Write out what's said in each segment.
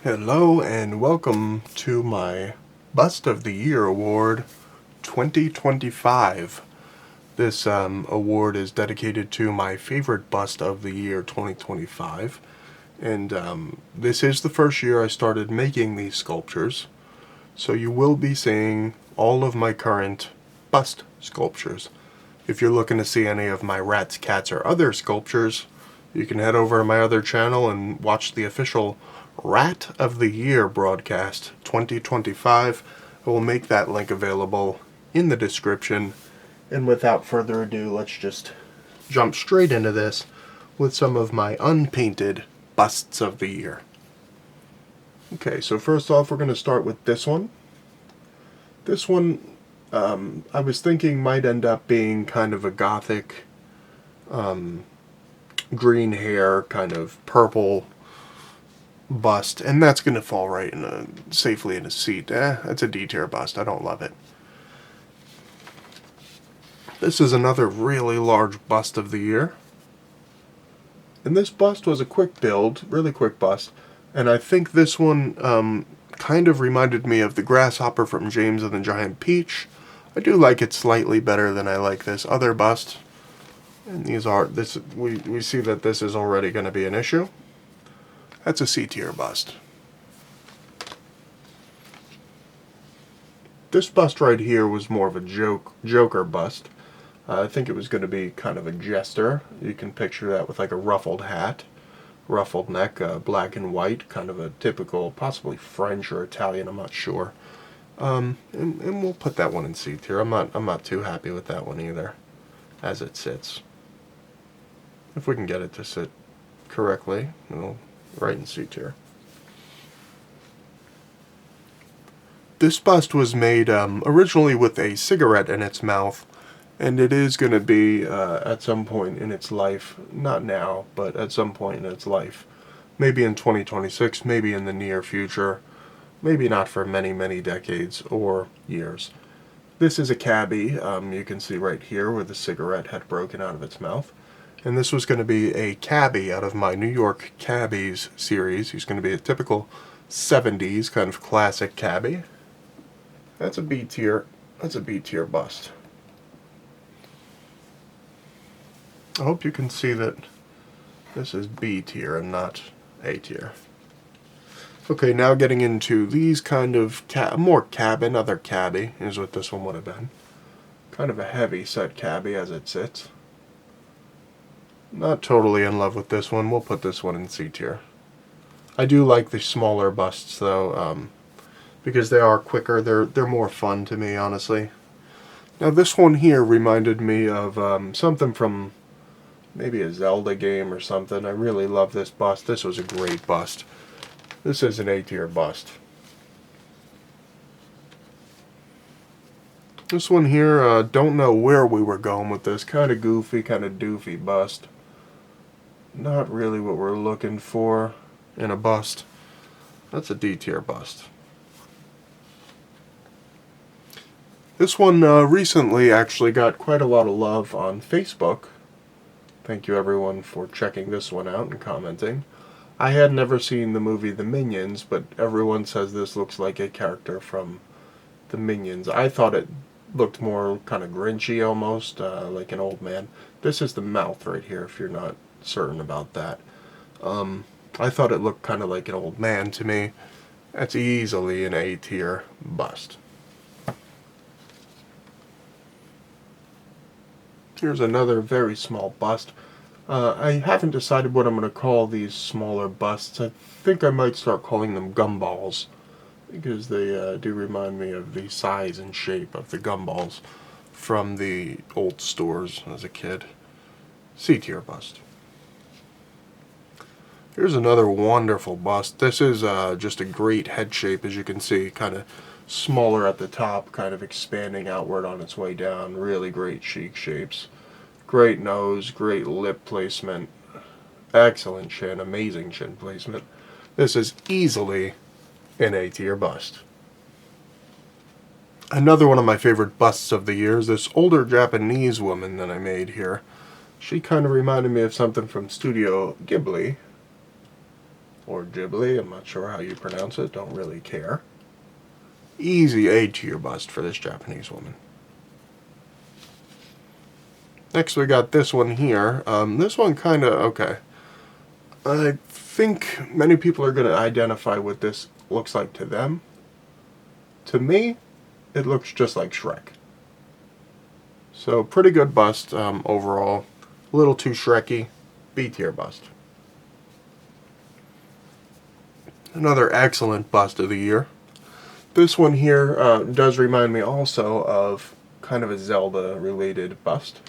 Hello and welcome to my Bust of the Year Award 2025. This award is dedicated to my favorite bust of the year 2025. And this is the first year I started making these sculptures. So you will be seeing all of my current bust sculptures. If you're looking to see any of my rats, cats, or other sculptures, you can head over to my other channel and watch the official Rat of the Year broadcast 2025. I will make that link available in the description. And without further ado, let's just jump straight into this with some of my unpainted busts of the year. Okay, so first off, we're going to start with this one. This one, I was thinking might end up being kind of a gothic, green hair, kind of purple bust, and that's going to fall right safely in a seat. That's a D-tier bust. I don't love it. This is another really large bust of the year. And this bust was a quick build, really quick bust. And I think this one kind of reminded me of the grasshopper from James and the Giant Peach. I do like it slightly better than I like this other bust. And we see that this is already going to be an issue. That's a C-tier bust. This bust right here was more of a Joker bust. I think it was going to be kind of a jester. You can picture that with like a ruffled hat, ruffled neck, black and white, kind of a typical, possibly French or Italian, I'm not sure. And we'll put that one in C-tier. I'm not too happy with that one either, as it sits. If we can get it to sit correctly, it'll right in C-tier. This bust was made originally with a cigarette in its mouth, and it is going to be at some point in its life, not now, but at some point in its life, maybe in 2026, maybe in the near future, maybe not for many, many decades or years. This is a cabbie, you can see right here where the cigarette had broken out of its mouth. And this was going to be a cabbie out of my New York Cabbies series. He's going to be a typical 70s kind of classic cabbie. That's a B tier. That's a B tier bust. I hope you can see that this is B tier and not A tier. Okay, now getting into these kind of more cabin, other cabbie is what this one would have been. Kind of a heavy set cabbie as it sits. Not totally in love with this one. We'll put this one in C tier. I do like the smaller busts though, because they are quicker. They're more fun to me, honestly. Now this one here reminded me of something from maybe a Zelda game or something. I really love this bust. This was a great bust. This is an A tier bust. This one here, don't know where we were going with this. Kind of goofy, kind of doofy bust. Not really what we're looking for in a bust. That's a D tier bust. This one recently actually got quite a lot of love on Facebook. Thank you everyone for checking this one out and commenting. I had never seen the movie The Minions, but everyone says this looks like a character from The Minions. I thought it looked more kind of Grinchy almost, like an old man. This is the mouth right here if you're not certain about that. I thought it looked kind of like an old man to me. That's easily an A tier bust. Here's another very small bust. I haven't decided what I'm going to call these smaller busts. I think I might start calling them gumballs, because they do remind me of the size and shape of the gumballs from the old stores as a kid. C tier bust. Here's another wonderful bust. This is just a great head shape, as you can see, kind of smaller at the top, kind of expanding outward on its way down. Really great cheek shapes. Great nose, great lip placement, excellent chin, amazing chin placement. This is easily an A tier bust. Another one of my favorite busts of the year is this older Japanese woman that I made here. She kind of reminded me of something from Studio Ghibli. or Ghibli, I'm not sure how you pronounce it, don't really care. Easy A tier bust for this Japanese woman. Next we got this one here. This one kind of, okay. I think many people are going to identify what this looks like to them. To me, it looks just like Shrek. So pretty good bust overall. A little too Shreky. B tier bust. Another excellent bust of the year. This one here does remind me also of kind of a Zelda related bust.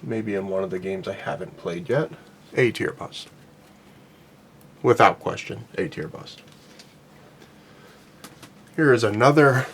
Maybe in one of the games I haven't played yet. A tier bust. Without question, A tier bust. Here is another,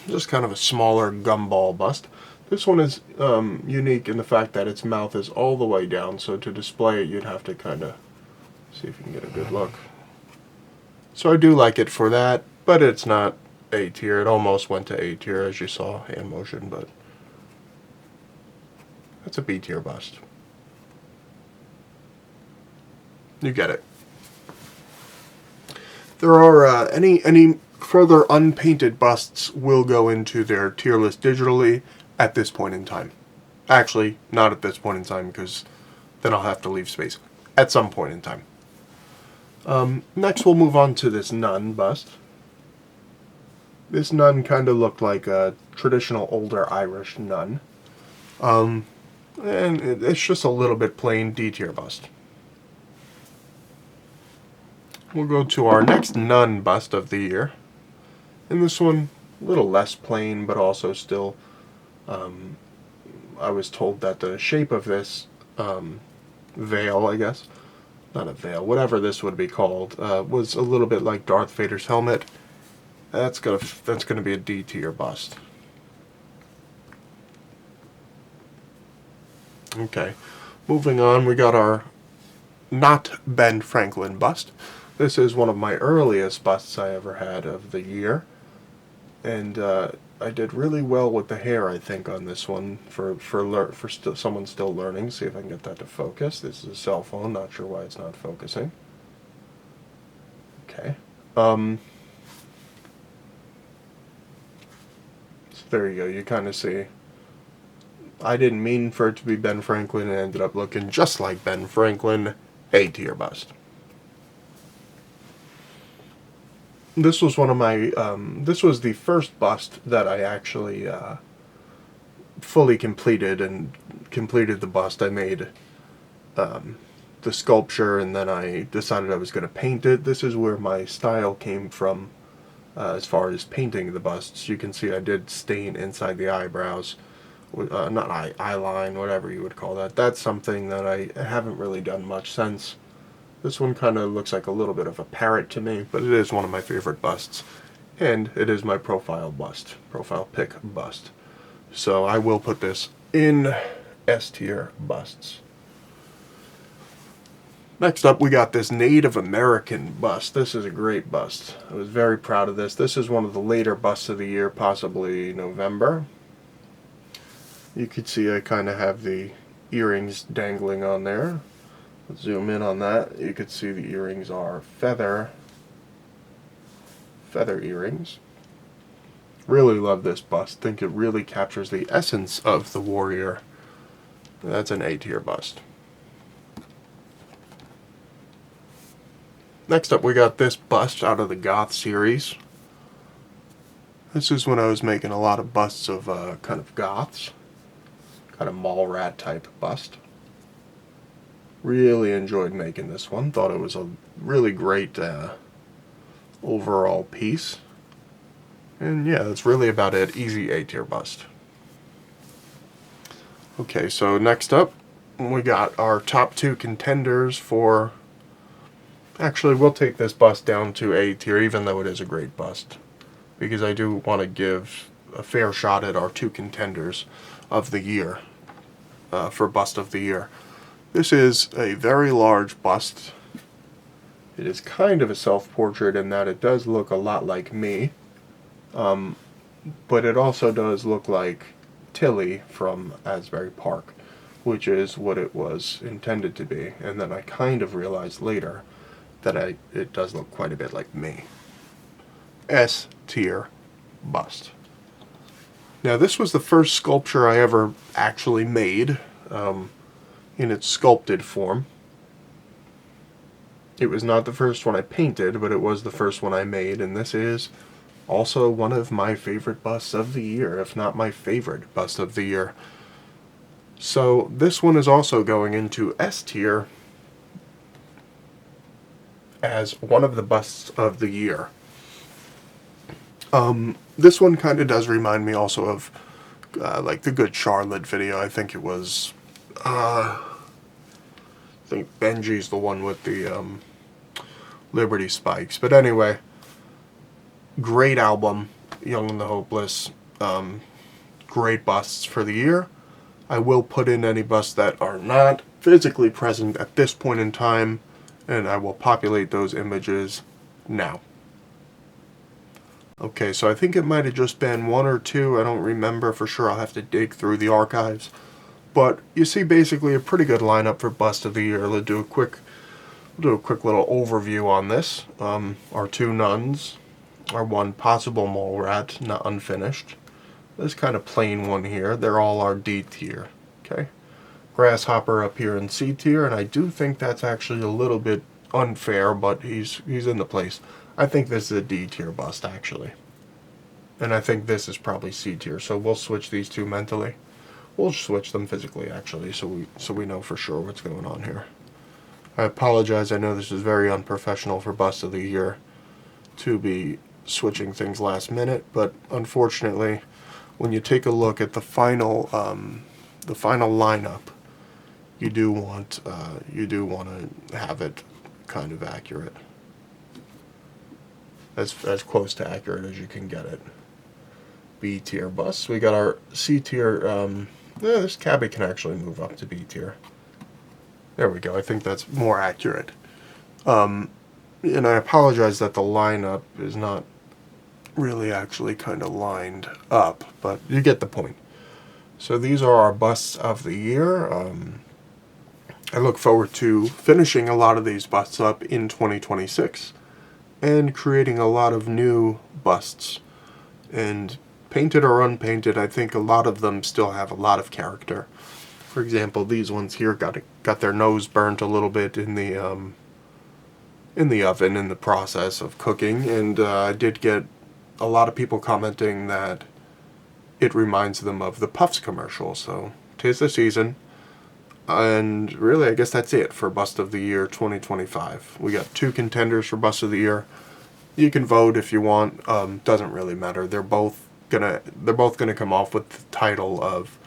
just kind of a smaller gumball bust. This one is unique in the fact that its mouth is all the way down, so to display it you'd have to kind of see if you can get a good look. So I do like it for that, but it's not A tier. It almost went to A tier as you saw, hand motion, but that's a B tier bust. You get it. There are any further unpainted busts will go into their tier list digitally at this point in time. Actually, not at this point in time, because then I'll have to leave space. At some point in time. Next we'll move on to this nun bust. This nun kind of looked like a traditional older Irish nun. And it's just a little bit plain D tier bust. We'll go to our next nun bust of the year. And this one, a little less plain, but also still, I was told that the shape of this veil, I guess, not a veil, whatever this would be called, was a little bit like Darth Vader's helmet. That's gonna be a D tier bust. Okay, moving on, we got our not Ben Franklin bust. This is one of my earliest busts I ever had of the year, and I did really well with the hair, I think, on this one for someone still learning. See if I can get that to focus. This is a cell phone, not sure why it's not focusing. Okay. So there you go, you kind of see. I didn't mean for it to be Ben Franklin, and it ended up looking just like Ben Franklin. A tier bust. This was one of my, this was the first bust that I actually fully completed, and completed the bust. I made the sculpture, and then I decided I was going to paint it. This is where my style came from as far as painting the busts. You can see I did stain inside the eyebrows. Not eyeline, whatever you would call that. That's something that I haven't really done much since. This one kind of looks like a little bit of a parrot to me, but it is one of my favorite busts. And it is my profile bust, profile pick bust. So I will put this in S tier busts. Next up we got this Native American bust. This is a great bust. I was very proud of this. This is one of the later busts of the year, possibly November. You could see I kind of have the earrings dangling on there. Let's zoom in on that. You could see the earrings are feather earrings. Really love this bust. Think it really captures the essence of the warrior. That's an A tier bust. Next up we got this bust out of the Goth series. This is when I was making a lot of busts of kind of goths. Kind of mall rat type bust. Really enjoyed making this one. Thought it was a really great overall piece. And yeah, that's really about it. Easy A tier bust. Okay, so next up we got our top two contenders for... Actually, we'll take this bust down to A tier, even though it is a great bust, because I do want to give a fair shot at our two contenders of the year, for bust of the year. This is a very large bust. It is kind of a self-portrait in that it does look a lot like me, but it also does look like Tilly from Asbury Park, which is what it was intended to be. And then I kind of realized later that it does look quite a bit like me. S tier bust. Now this was the first sculpture I ever actually made in its sculpted form. It was not the first one I painted, but it was the first one I made, and this is also one of my favorite busts of the year, if not my favorite bust of the year. So this one is also going into S tier as one of the busts of the year. This one kind of does remind me also of like the Good Charlotte video. I think it was, I think Benji's the one with the Liberty spikes. But anyway, great album, Young and the Hopeless. Great busts for the year. I will put in any busts that are not physically present at this point in time, and I will populate those images now. Okay, so I think it might have just been one or two. I don't remember for sure. I'll have to dig through the archives. But you see basically a pretty good lineup for Bust of the Year. We'll do a quick little overview on this. Our two nuns, our one possible mole rat, not unfinished. This kind of plain one here. They're all our D tier. Okay, Grasshopper up here in C tier, and I do think that's actually a little bit unfair, but he's in the place. I think this is a D tier bust actually, and I think this is probably C tier. So we'll switch these two mentally. We'll switch them physically actually, so we know for sure what's going on here. I apologize. I know this is very unprofessional for Bust of the Year to be switching things last minute, but unfortunately, when you take a look at the final lineup, you do want to have it kind of accurate, as close to accurate as you can get it. B tier busts. We got our C tier. This cabbie can actually move up to B tier. There we go. I think that's more accurate. And I apologize that the lineup is not really actually kind of lined up, but you get the point. So these are our busts of the year. I look forward to finishing a lot of these busts up in 2026 and creating a lot of new busts. And painted or unpainted, I think a lot of them still have a lot of character. For example, these ones here got their nose burnt a little bit in the oven in the process of cooking, and I did get a lot of people commenting that it reminds them of the Puffs commercial. So 'tis the season, and really I guess that's it for Bust of the Year 2025. We got two contenders for Bust of the Year. You can vote if you want. Doesn't really matter. They're both gonna come off with the title of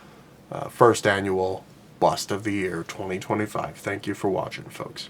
first annual Bust of the Year 2025. Thank you for watching, folks.